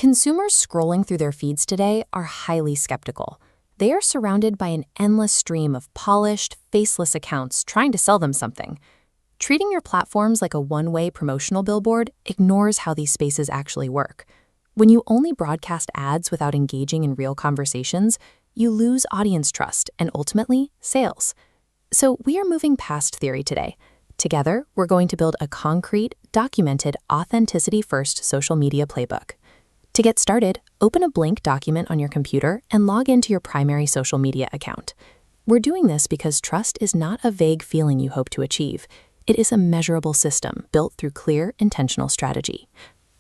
Consumers scrolling through their feeds today are highly skeptical. They are surrounded by an endless stream of polished, faceless accounts trying to sell them something. Treating your platforms like a one-way promotional billboard ignores how these spaces actually work. When you only broadcast ads without engaging in real conversations, you lose audience trust and ultimately sales. So we are moving past theory today. Together, we're going to build a concrete, documented, authenticity-first social media playbook. To get started, open a blank document on your computer and log into your primary social media account. We're doing this because trust is not a vague feeling you hope to achieve. It is a measurable system built through clear, intentional strategy.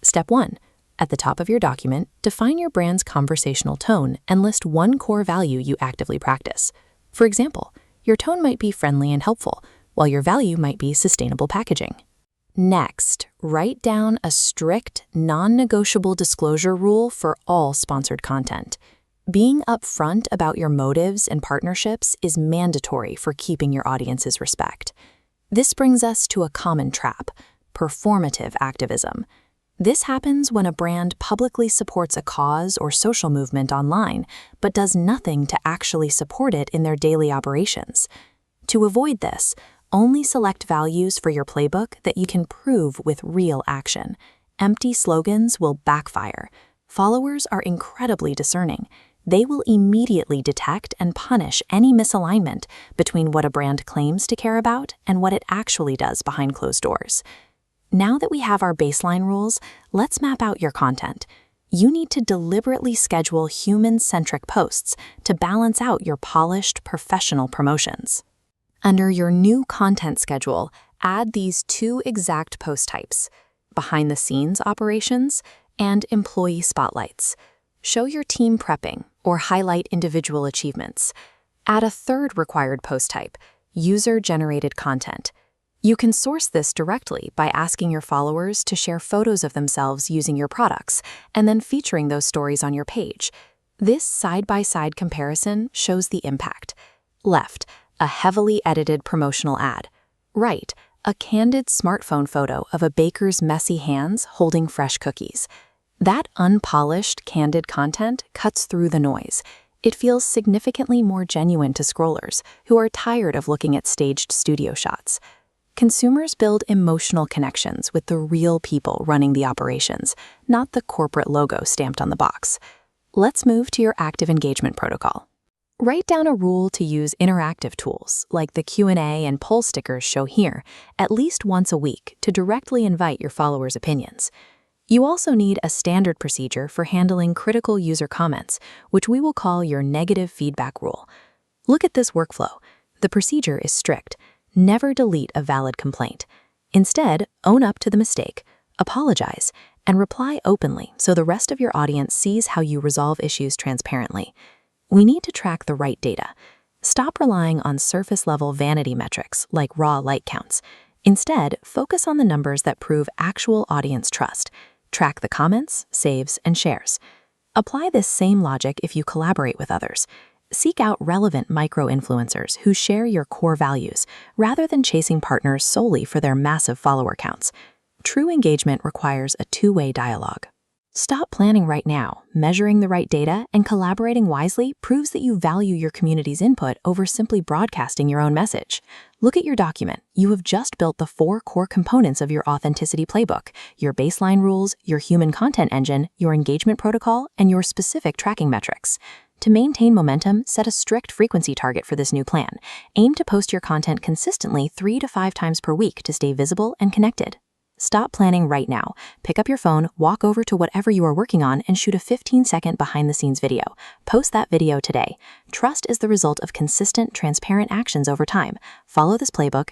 Step 1. At the top of your document, define your brand's conversational tone and list one core value you actively practice. For example, your tone might be friendly and helpful, while your value might be sustainable packaging. Next, write down a strict, non-negotiable disclosure rule for all sponsored content. Being upfront about your motives and partnerships is mandatory for keeping your audience's respect. This brings us to a common trap: performative activism. This happens when a brand publicly supports a cause or social movement online, but does nothing to actually support it in their daily operations. To avoid this, only select values for your playbook that you can prove with real action. Empty slogans will backfire. Followers are incredibly discerning. They will immediately detect and punish any misalignment between what a brand claims to care about and what it actually does behind closed doors. Now that we have our baseline rules, let's map out your content. You need to deliberately schedule human-centric posts to balance out your polished, professional promotions. Under your new content schedule, add these two exact post types: behind-the-scenes operations and employee spotlights. Show your team prepping or highlight individual achievements. Add a third required post type: user-generated content. You can source this directly by asking your followers to share photos of themselves using your products and then featuring those stories on your page. This side-by-side comparison shows the impact. Left, a heavily edited promotional ad. Right, a candid smartphone photo of a baker's messy hands holding fresh cookies. That unpolished, candid content cuts through the noise. It feels significantly more genuine to scrollers who are tired of looking at staged studio shots. Consumers build emotional connections with the real people running the operations, not the corporate logo stamped on the box. Let's move to your active engagement protocol. Write down a rule to use interactive tools, like the Q&A and poll stickers show here, at least once a week to directly invite your followers' opinions. You also need a standard procedure for handling critical user comments, which we will call your negative feedback rule. Look at this workflow. The procedure is strict. Never delete a valid complaint. Instead, own up to the mistake, apologize, and reply openly so the rest of your audience sees how you resolve issues transparently. We need to track the right data. Stop relying on surface-level vanity metrics like raw like counts. Instead, focus on the numbers that prove actual audience trust. Track the comments, saves, and shares. Apply this same logic if you collaborate with others. Seek out relevant micro-influencers who share your core values, rather than chasing partners solely for their massive follower counts. True engagement requires a two-way dialogue. Stop planning right now. Measuring the right data and collaborating wisely proves that you value your community's input over simply broadcasting your own message. Look at your document. You have just built the 4 core components of your authenticity playbook: your baseline rules, your human content engine, your engagement protocol, and your specific tracking metrics. To maintain momentum, set a strict frequency target for this new plan. Aim to post your content consistently 3 to 5 times per week to stay visible and connected. Stop planning right now. Pick up your phone, walk over to whatever you are working on, and shoot a 15-second behind-the-scenes video. Post that video today. Trust is the result of consistent, transparent actions over time. Follow this playbook,